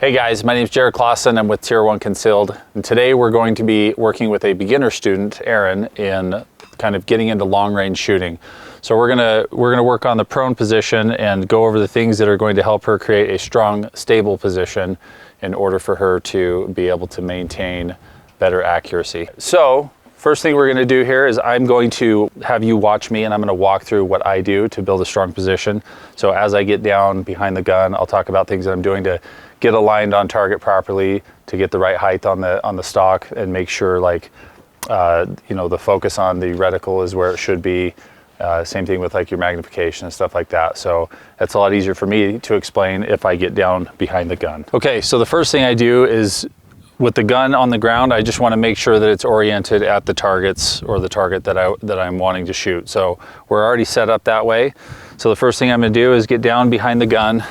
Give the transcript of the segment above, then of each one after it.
Hey guys, my name is Jared Clawson. I'm with Tier 1 Concealed, and today we're going to be working with a beginner student, Erin, in kind of getting into long range shooting. So we're gonna work on the prone position and go over the things that are going to help her create a strong, stable position in order for her to be able to maintain better accuracy. So first thing we're gonna do here is I'm going to have you watch me, and I'm gonna walk through what I do to build a strong position. So as I get down behind the gun, I'll talk about things that I'm doing to get aligned on target properly, to get the right height on the stock, and make sure the focus on the reticle is where it should be. Same thing with like your magnification and stuff like that. So that's a lot easier for me to explain if I get down behind the gun. Okay, so the first thing I do is with the gun on the ground, I just want to make sure that it's oriented at the targets or the target that I'm wanting to shoot. So we're already set up that way. So the first thing I'm going to do is get down behind the gun.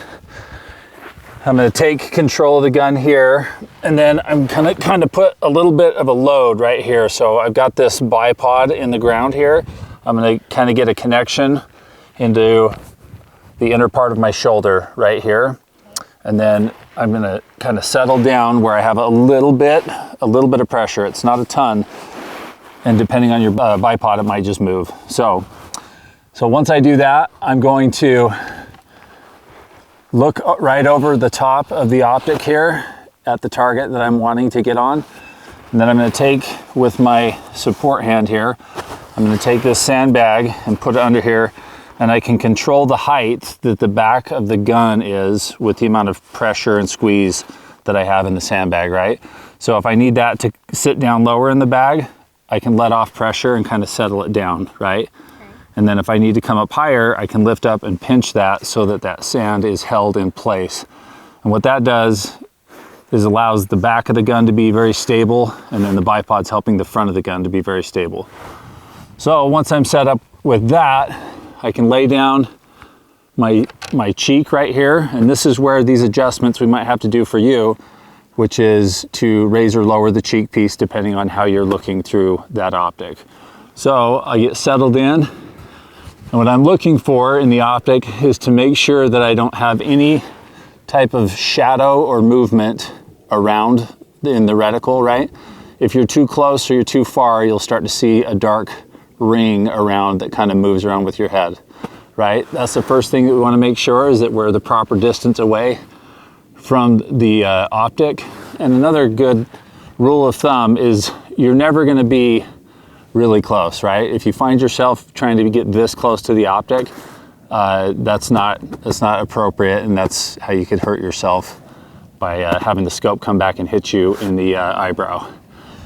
I'm going to take control of the gun here, and then I'm going to kind of put a little bit of a load right here. So I've got this bipod in the ground here. I'm going to kind of get a connection into the inner part of my shoulder right here. And then I'm going to kind of settle down where I have a little bit of pressure. It's not a ton. And depending on your bipod, it might just move. So once I do that, I'm going to look right over the top of the optic here at the target that I'm wanting to get on. And then I'm going to take with my support hand here, I'm going to take this sandbag and put it under here, and I can control the height that the back of the gun is with the amount of pressure and squeeze that I have in the sandbag, right? So if I need that to sit down lower in the bag, I can let off pressure and kind of settle it down, right? And then if I need to come up higher, I can lift up and pinch that so that that sand is held in place. And what that does is allows the back of the gun to be very stable, and then the bipod's helping the front of the gun to be very stable. So once I'm set up with that, I can lay down my cheek right here, and this is where these adjustments we might have to do for you, which is to raise or lower the cheek piece depending on how you're looking through that optic. So I get settled in. And what I'm looking for in the optic is to make sure that I don't have any type of shadow or movement around in the reticle, right? If you're too close or you're too far, you'll start to see a dark ring around that kind of moves around with your head, right? That's the first thing that we want to make sure, is that we're the proper distance away from the optic. And another good rule of thumb is you're never going to be really close, right? If you find yourself trying to get this close to the optic, that's not appropriate, and that's how you could hurt yourself by having the scope come back and hit you in the eyebrow.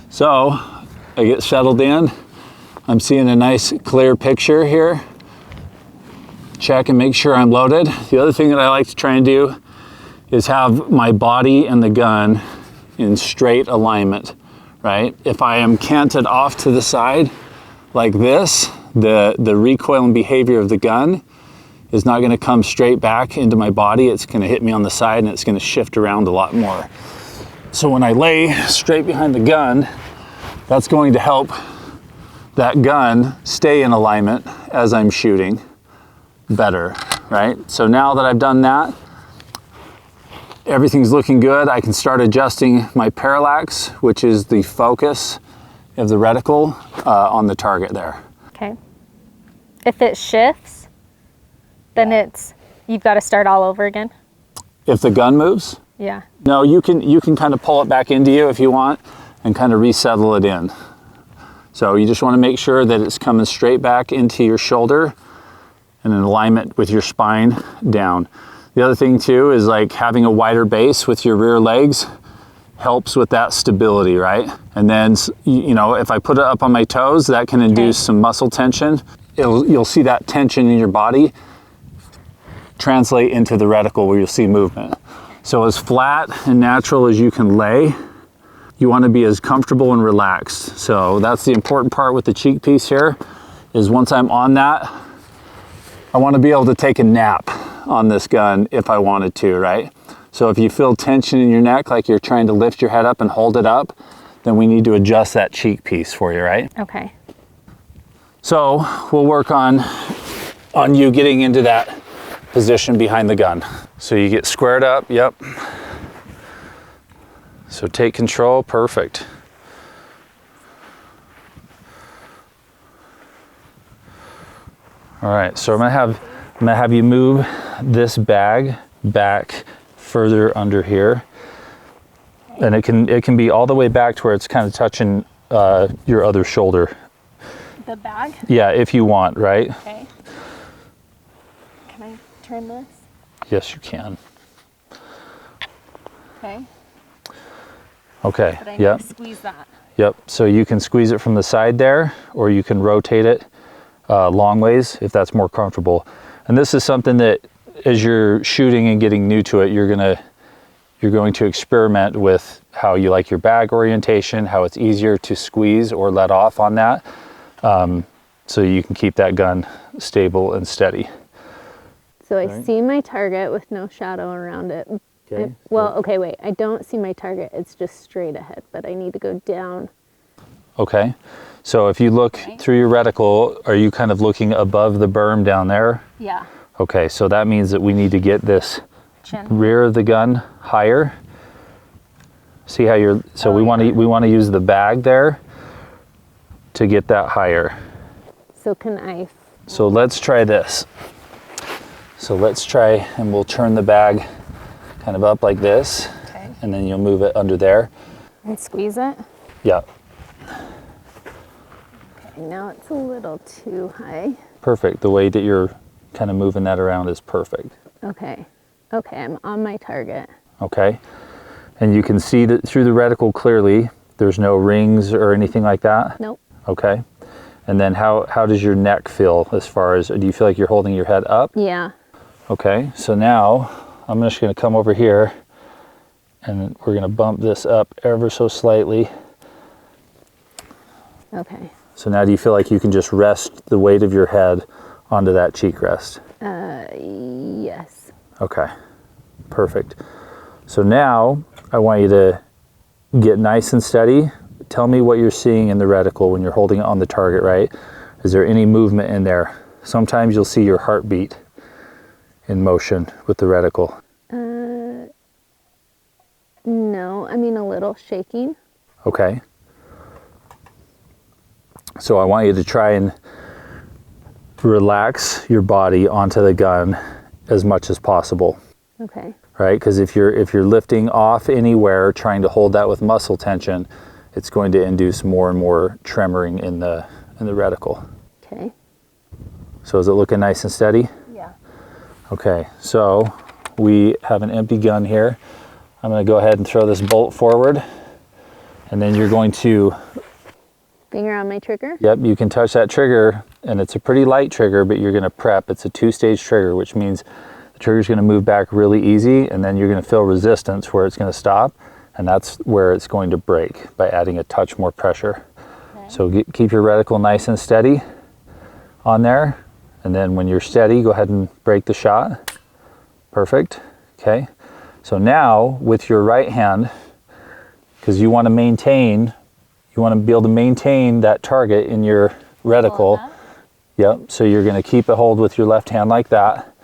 So I get settled in. I'm seeing a nice clear picture here. Check and make sure I'm loaded. The other thing that I like to try and do is have my body and the gun in straight alignment. Right? If I am canted off to the side like this, the recoil and behavior of the gun is not going to come straight back into my body. It's going to hit me on the side, and it's going to shift around a lot more. So when I lay straight behind the gun, that's going to help that gun stay in alignment as I'm shooting better, right? So now that I've done that, everything's looking good. I can start adjusting my parallax, which is the focus of the reticle on the target there. Okay. If it shifts, then you've got to start all over again. If the gun moves? Yeah. No, you can kind of pull it back into you if you want and kind of resettle it in. So you just want to make sure that it's coming straight back into your shoulder and in alignment with your spine down. The other thing too is like having a wider base with your rear legs helps with that stability, right? And then, if I put it up on my toes, that can induce some muscle tension. You'll see that tension in your body translate into the reticle where you'll see movement. So as flat and natural as you can lay, you want to be as comfortable and relaxed. So that's the important part with the cheek piece here, is once I'm on that, I want to be able to take a nap on this gun if I wanted to, right? So if you feel tension in your neck, like you're trying to lift your head up and hold it up, then we need to adjust that cheek piece for you, right? Okay. So we'll work on you getting into that position behind the gun. So you get squared up, yep. So take control, perfect. All right, so I'm gonna have you move this bag back further under here. And it can be all the way back to where it's kind of touching your other shoulder. The bag? Yeah, if you want, right? Okay. Can I turn this? Yes, you can. Okay. Okay, But I need yep. to squeeze that. Yep, so you can squeeze it from the side there, or you can rotate it long ways if that's more comfortable. And this is something that as you're shooting and getting new to it, you're going to experiment with how you like your bag orientation, how it's easier to squeeze or let off on that, so you can keep that gun stable and steady. So I see my target with no shadow around it. Okay. Okay, wait. I don't see my target. It's just straight ahead, but I need to go down. Okay. So if you look through your reticle, are you kind of looking above the berm down there? Yeah. Okay, so that means that we need to get this Chin. rear of the gun higher. See how you're, so we want to use the bag there to get that higher. So can I? So let's try this. So let's try, and we'll turn the bag kind of up like this, Okay. and then you'll move it under there. And squeeze it? Yeah, Okay, now it's a little too high. perfect. The way that you're kind of moving that around is perfect. Okay. Okay, I'm on my target. Okay, and you can see that through the reticle clearly. There's no rings or anything like that? Nope. Okay, and then how does your neck feel as far as, do you feel like you're holding your head up? Yeah. Okay, so now I'm just going to come over here and we're going to bump this up ever so slightly. Okay. So now do you feel like you can just rest the weight of your head onto that cheek rest? Yes. Okay, perfect. So now I want you to get nice and steady. Tell me what you're seeing in the reticle when you're holding it on the target, right? Is there any movement in there? Sometimes you'll see your heartbeat in motion with the reticle. No, I mean a little shaking. Okay. So I want you to try and relax your body onto the gun as much as possible, Okay. right? Because if you're lifting off anywhere, trying to hold that with muscle tension, it's going to induce more and more tremoring in the reticle. Okay. So is it looking nice and steady? Yeah. Okay, so we have an empty gun here. I'm going to go ahead and throw this bolt forward, and then you're going to, Finger on my trigger. yep, you can touch that trigger, and it's a pretty light trigger, but you're going to prep. It's a 2-stage trigger, which means the trigger's going to move back really easy, and then you're going to feel resistance where it's going to stop, and that's where it's going to break by adding a touch more pressure. Okay. So keep your reticle nice and steady on there, and then when you're steady, go ahead and break the shot. Perfect. Okay. So now with your right hand, because you want to be able to maintain that target in your reticle. Yep. So you're going to keep it hold with your left hand like that.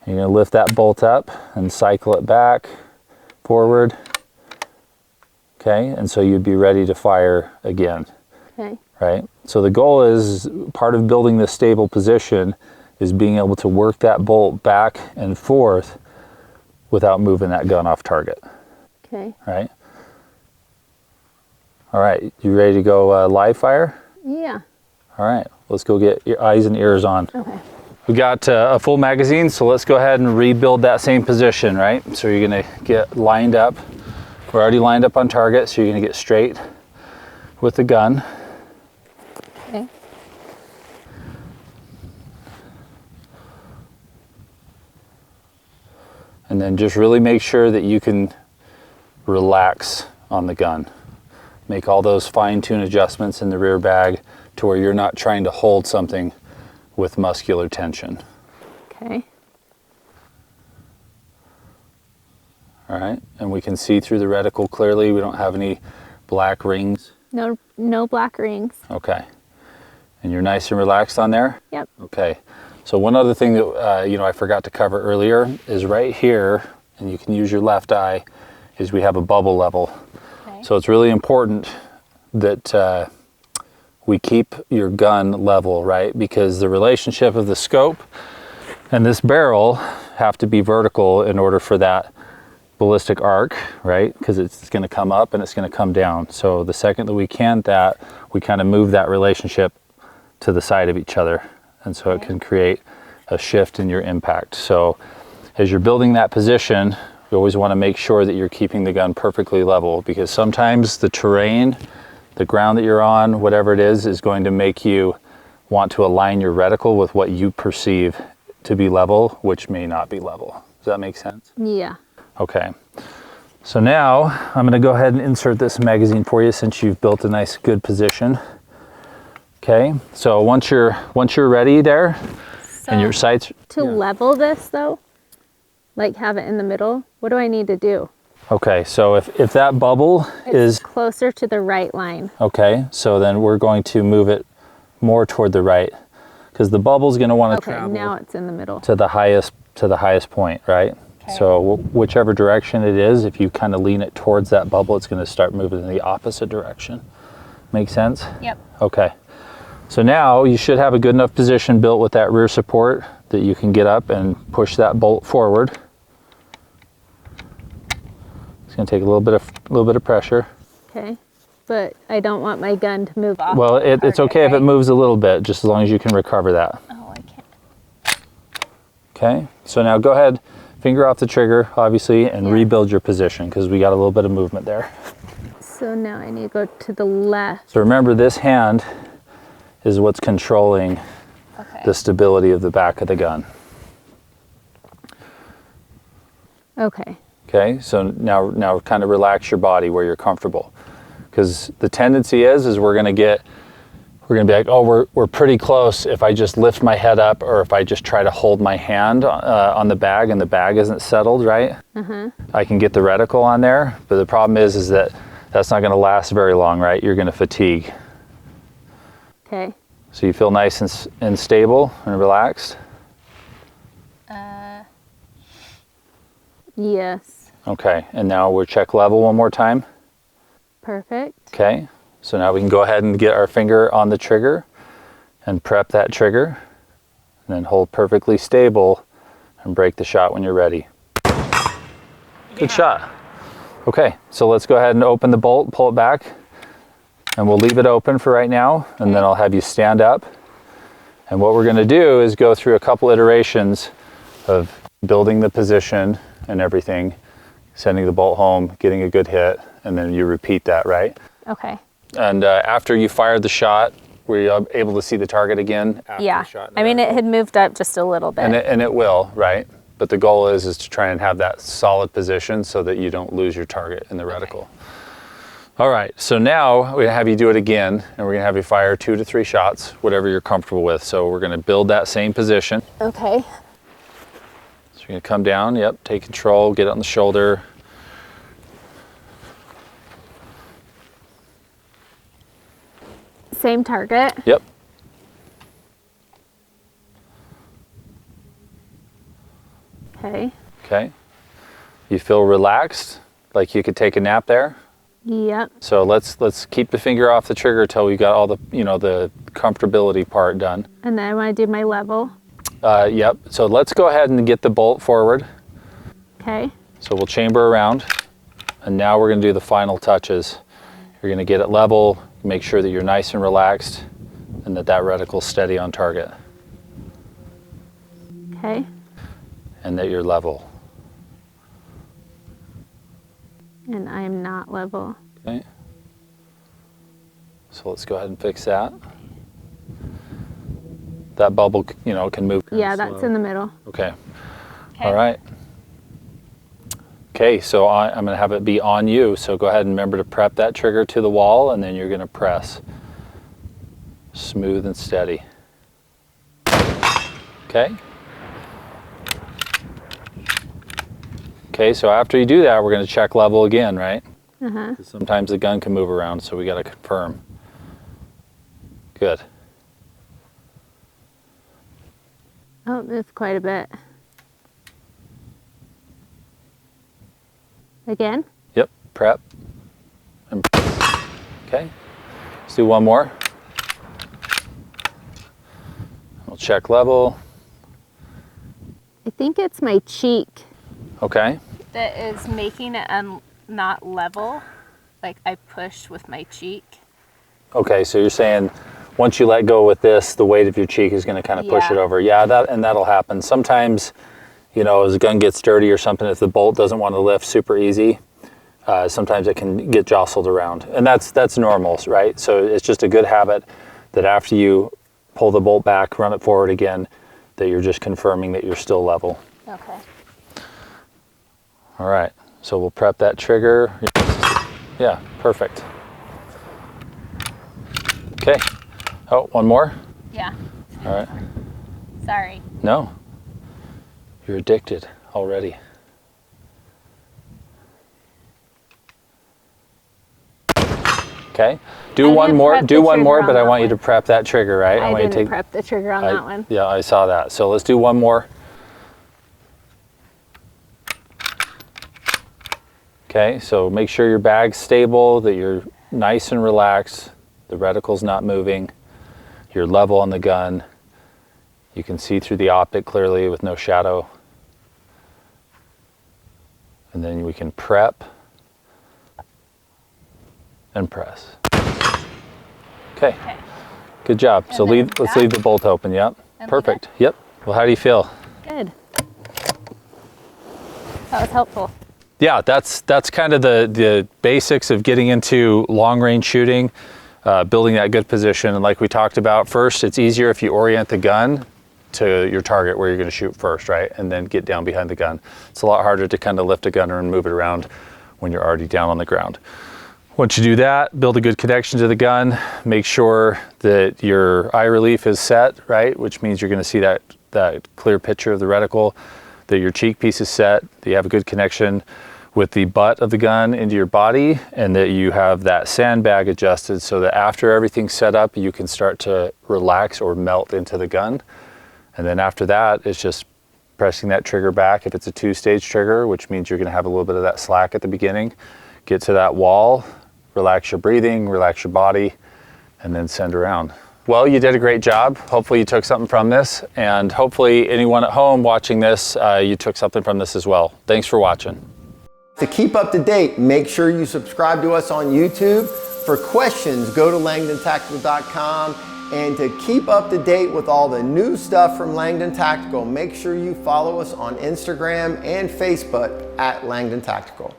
You're going to lift that bolt up and cycle it back, forward. Okay. And so you'd be ready to fire again. Okay. Right? So the goal is, part of building this stable position is being able to work that bolt back and forth without moving that gun off target. Okay. Right? All right, you ready to go live fire? Yeah. All right, let's go get your eyes and ears on. Okay. We got a full magazine, so let's go ahead and rebuild that same position, right? So you're gonna get lined up. We're already lined up on target, so you're gonna get straight with the gun. Okay. And then just really make sure that you can relax on the gun. Make all those fine-tune adjustments in the rear bag to where you're not trying to hold something with muscular tension. Okay. All right, and we can see through the reticle clearly. We don't have any black rings. No black rings. Okay, and you're nice and relaxed on there? Yep. Okay, so one other thing that I forgot to cover earlier is right here, and you can use your left eye, is we have a bubble level. So it's really important that we keep your gun level, right? Because the relationship of the scope and this barrel have to be vertical in order for that ballistic arc, right? Because it's going to come up and it's going to come down. So the second that we cant that, we kind of move that relationship to the side of each other. And so it can create a shift in your impact. So as you're building that position, you always want to make sure that you're keeping the gun perfectly level, because sometimes the terrain, the ground that you're on, whatever it is going to make you want to align your reticle with what you perceive to be level, which may not be level. Does that make sense? Yeah. Okay. So now I'm going to go ahead and insert this magazine for you since you've built a nice good position. Okay. So once you're ready there and your sights To level this though, like have it in the middle, what do I need to do? Okay, so if that bubble is closer to the right line. okay, so then we're going to move it more toward the right, because the bubble's going to want to travel now it's in the middle. to the highest point, right? Okay. So whichever direction it is, if you kind of lean it towards that bubble, it's going to start moving in the opposite direction. Make sense? Yep. Okay. So now you should have a good enough position built with that rear support that you can get up and push that bolt forward. It's going to take a little bit of pressure. Okay. But I don't want my gun to move off. Well, it's okay if it moves a little bit, just as long as you can recover that. Oh, I can't. Okay, so now go ahead, finger off the trigger, obviously, and rebuild your position, because we got a little bit of movement there. So now I need to go to the left. So remember, this hand is what's controlling the stability of the back of the gun. Okay. Okay, so now kind of relax your body where you're comfortable, because the tendency is we're going to be like, oh, we're pretty close if I just lift my head up, or if I just try to hold my hand on the bag and the bag isn't settled right. I can get the reticle on there, but the problem is that that's not going to last very long, right? You're going to fatigue. Okay. So you feel nice and stable and relaxed? Yes. Okay, and now we'll check level one more time. Perfect. Okay, so now we can go ahead and get our finger on the trigger and prep that trigger, and then hold perfectly stable and break the shot when you're ready. Good shot. Okay, so let's go ahead and open the bolt, pull it back, and we'll leave it open for right now, and then I'll have you stand up. And what we're going to do is go through a couple iterations of building the position and everything, sending the bolt home, getting a good hit, and then you repeat that, right? Okay. And after you fired the shot, were you able to see the target again after the shot? I mean, it had moved up just a little bit. And it will, right? But the goal is to try and have that solid position so that you don't lose your target in the reticle. All right, so now we have you do it again, and we're gonna have you fire 2 to 3 shots, whatever you're comfortable with. So we're gonna build that same position. Okay. So you're gonna come down, yep, take control, get it on the shoulder. Same target. Yep. Okay. Okay. You feel relaxed, like you could take a nap there? Yep. So let's keep the finger off the trigger till we got all the, the comfortability part done. And then I want to do my level. Yep. So let's go ahead and get the bolt forward. Okay. So we'll chamber around, and now we're going to do the final touches. You're going to get it level, make sure that you're nice and relaxed, and that reticle's steady on target. Okay. And that you're level. And I am not level. Okay. So let's go ahead and fix that. That bubble, can move. Yeah, that's in the middle. Okay. All right. Okay, so I'm going to have it be on you. So go ahead and remember to prep that trigger to the wall, and then you're going to press. Smooth and steady. Okay. Okay, so after you do that, we're going to check level again, right? Sometimes the gun can move around, so we got to confirm. Good. Oh, it's quite a bit. Again? Yep, prep. And Okay, let's do one more. We'll check level. I think it's my cheek. Okay. That is making it not level. Like I pushed with my cheek. Okay, so you're saying once you let go with this, the weight of your cheek is going to kind of push Yeah. it over. Yeah, that'll happen. Sometimes, you know, as the gun gets dirty or something, if the bolt doesn't want to lift super easy, sometimes it can get jostled around, and that's normal, right? So it's just a good habit that after you pull the bolt back, run it forward again, that you're just confirming that you're still level. Okay. All right, so we'll prep that trigger. Yeah, perfect. Okay. Oh, one more? Yeah. All right. Sorry. No. You're addicted already. Okay. Do I one didn't more. prep Do the one trigger more, on but I that want you one. to prep that trigger, right? I want you didn't to prep the trigger on that one. Yeah, I saw that. So let's do one more. Okay, so make sure your bag's stable, that you're nice and relaxed, the reticle's not moving, you're level on the gun, you can see through the optic clearly with no shadow. And then we can prep and press. Okay, good job. So then let's that? leave the bolt open, yep. And Perfect, yep. Well, how do you feel? Good. That was helpful. Yeah, that's kind of the basics of getting into long range shooting, building that good position. And like we talked about, first, it's easier if you orient the gun to your target where you're going to shoot first, right? And then get down behind the gun. It's a lot harder to kind of lift a gunner and move it around when you're already down on the ground. Once you do that, build a good connection to the gun, make sure that your eye relief is set, right? Which means you're going to see that clear picture of the reticle, that your cheek piece is set, that you have a good connection with the butt of the gun into your body, and that you have that sandbag adjusted so that after everything's set up, you can start to relax or melt into the gun. And then after that, it's just pressing that trigger back. If it's a 2-stage trigger, which means you're gonna have a little bit of that slack at the beginning, get to that wall, relax your breathing, relax your body, and then send around. Well, you did a great job. Hopefully you took something from this, and hopefully anyone at home watching this, you took something from this as well. Thanks for watching. To keep up to date, make sure you subscribe to us on YouTube. For questions, go to langdontactical.com. And to keep up to date with all the new stuff from Langdon Tactical, make sure you follow us on Instagram and Facebook at Langdon Tactical.